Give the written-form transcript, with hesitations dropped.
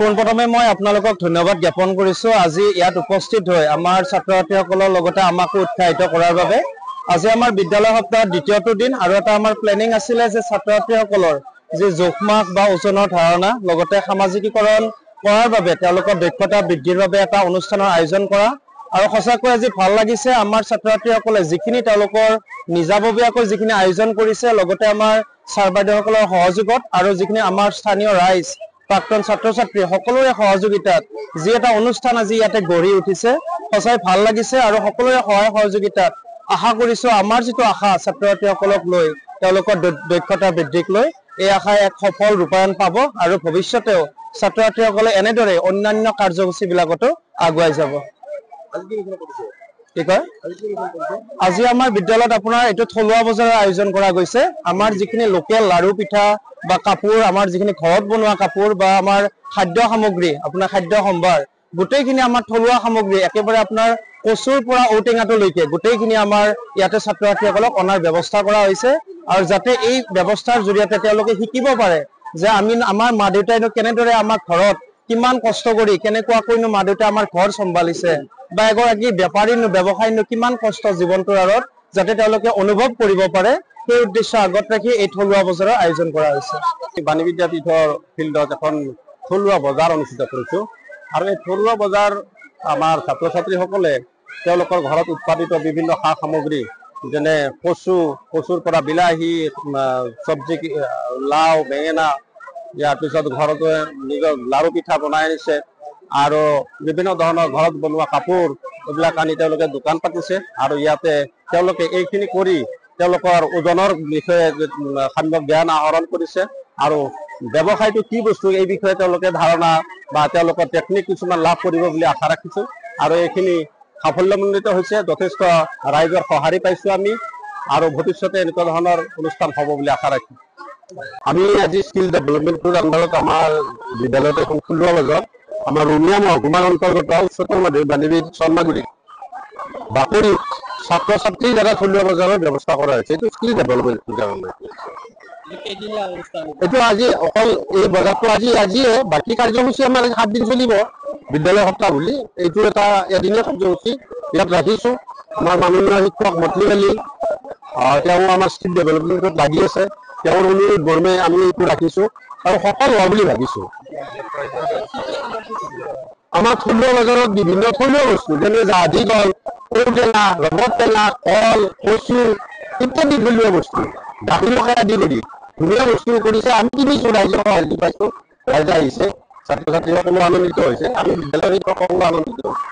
পোনপ্ৰথমে মই আপোনালোকক ধন্যবাদ জ্ঞাপন কৰিছো আজি ইয়াত উপস্থিত হৈ আমাৰ ছাত্ৰ-ছাত্ৰীসকলৰ লগতে আমাক উৎসাহিত কৰাৰ বাবে। আজি আমাৰ বিদ্যালয় সপ্তাহৰ দ্বিতীয়টো দিন আৰু এটা আমাৰ প্লেনিং আছিলে যে ছাত্ৰ-ছাত্ৰীসকলৰ যে জোখমাখ বা ওজনৰ ধাৰণা লগতে সামাজিকীকৰণ কৰাৰ বাবে তেওঁলোকৰ দক্ষতা বৃদ্ধিৰ বাবে এটা অনুষ্ঠানৰ আয়োজন কৰা আৰু সঁচাকৈ আজি ভাল লাগিছে আমাৰ ছাত্ৰ-ছাত্ৰীসকলে যিখিনি তেওঁলোকৰ নিজাববীয়াকৈ যিখিনি আয়োজন কৰিছে লগতে আমাৰ ছাৰ বাইদেউসকলৰ সহযোগত আৰু যিখিনি আমাৰ স্থানীয় ৰাইজ প্ৰাক্তন ছাত্ৰ-ছাত্ৰী সকলোৰে সহযোগিতাত যি এটা অনুষ্ঠান আজি ইয়াতে গঢ়ি উঠিছে সঁচাই ভাল লাগিছে আৰু সকলোৰে সহায় সহযোগিতাত আশা কৰিছো আমাৰ যিটো আশা ছাত্ৰ-ছাত্ৰীসকলক লৈ তেওঁলোকৰ দক্ষতা বৃদ্ধিক লৈ এই আশাই এক সফল ৰূপায়ণ পাব আৰু ভৱিষ্যতেও ছাত্ৰ-ছাত্ৰীসকলে এনেদৰে অন্যান্য কাৰ্যসূচীবিলাকতো আগুৱাই যাব। কি কয় আজি আমাৰ বিদ্যালয়ত আপোনাৰ এইটো থলুৱা বজাৰৰ আয়োজন কৰা গৈছে। আমাৰ যিখিনি লোকেল লাড়ু পিঠা বা কাপোৰ আমাৰ যিখিনি ঘৰত বনোৱা কাপোৰ বা আমাৰ খাদ্য সামগ্ৰী আপোনাৰ খাদ্য সম্ভাৰ গোটেইখিনি আমাৰ থলুৱা সামগ্ৰী একেবাৰে আপোনাৰ কচুৰ পৰা ঔটেঙাটোলৈকে গোটেইখিনি আমাৰ ইয়াতে ছাত্ৰ-ছাত্ৰীসকলক অনাৰ ব্যৱস্থা কৰা হৈছে আৰু যাতে এই ব্যৱস্থাৰ জৰিয়তে তেওঁলোকে শিকিব পাৰে যে আমাৰ মা দেউতাইনো কেনেদৰে আমাৰ ঘৰত কিমান কষ্ট কৰি কেনেকুৱাকৈনো মা দেউতাই আমাৰ ঘৰ চম্ভালিছে বা এগৰাকী বেপাৰীনো ব্যৱসায়ীনো কিমান কষ্ট জীৱনটোৰ আঁৰত যাতে তেওঁলোকে অনুভৱ কৰিব পাৰে সেই উদ্দেশ্য আগত ৰাখি এই থলুৱা বজাৰৰ আয়োজন কৰা হৈছে। বাণী বিদ্যাপীঠৰ ফিল্ডত এখন থলুৱা বজাৰ অনুষ্ঠিত কৰিছো আৰু এই থলুৱা বজাৰ আমাৰ ছাত্ৰ ছাত্ৰীসকলে তেওঁলোকৰ ঘৰত উৎপাদিত বিভিন্ন সা সামগ্ৰী যেনে কচুৰ পৰা বিলাহী চব্জি লাও বেঙেনা ইয়াৰ পিছত ঘৰতে নিজৰ লাড়ু পিঠা বনাই আনিছে আৰু বিভিন্ন ধৰণৰ ঘৰত বনোৱা কাপোৰ এইবিলাক আনি তেওঁলোকে দোকান পাতিছে আৰু ইয়াতে তেওঁলোকে এইখিনি কৰি তেওঁলোকৰ ওজনৰ বিষয়ে সম্যক জ্ঞান আহৰণ কৰিছে আৰু ব্যৱসায়টো কি বস্তু এই বিষয়ে তেওঁলোকে ধাৰণা বা তেওঁলোকৰ টেকনিক কিছুমান লাভ কৰিব বুলি আশা ৰাখিছো আৰু এইখিনি সাফল্যমণ্ডিত হৈছে। যথেষ্ট ৰাইজৰ সঁহাৰি পাইছো আমি আৰু ভৱিষ্যতে এনেকুৱা ধৰণৰ অনুষ্ঠান হ'ব বুলি আশা ৰাখিছো। আমি আজি স্কিল ডেভেলপমেণ্টৰ আণ্ডাৰত আমাৰ বিদ্যালয়ত এখন থলুৱা বজাৰ আমাৰ ৰঙিয়া মহকুমাৰ অন্তৰ্গত উচ্চতৰ মাধ্যমিক বাণীবিদ শৰ্মাগুৰি বাকৰি ছাত্ৰ ছাত্ৰীৰ দ্বাৰা থলুৱা বজাৰৰ ব্যৱস্থা কৰা হৈছে। এইটো স্কিল ডেভেলপমেণ্টৰ কাৰণে এইটো আজি অকল এই বজাৰটো আজিয়ে বাকী কাৰ্যসূচী আমাৰ 7 দিন চলিব বিদ্যালয় সপ্তাহ বুলি এইটো এটা এদিনীয়া কাৰ্যসূচী ইয়াত ৰাখিছো। আমাৰ মাননীয় শিক্ষক মতলি আলী তেওঁ আমাৰ স্কিল ডেভেলপমেণ্টত লাগি আছে, তেওঁৰ অনুৰোধ মৰ্মে আমি এইটো ৰাখিছো আৰু সফল হোৱা বুলি ভাবিছো। আমাৰ থলুৱা বজাৰত বিভিন্ন থলুৱা বস্তু যেনে জাহাজী কল ঔটেঙা ৰবৰ টেঙা কল কচু ইত্যাদি থলুৱা বস্তু গাখীৰ আদি কৰি ধুনীয়া বস্তু কৰিছে। আমি কিনিছো ৰাইজৰ সহায় পাইছো, ৰাইজে আহিছে, ছাত্ৰ ছাত্ৰীসকলো আনন্দিত হৈছে, আমি বিদ্যালয়ৰ শিক্ষকসকলো আনন্দিত হৈছে।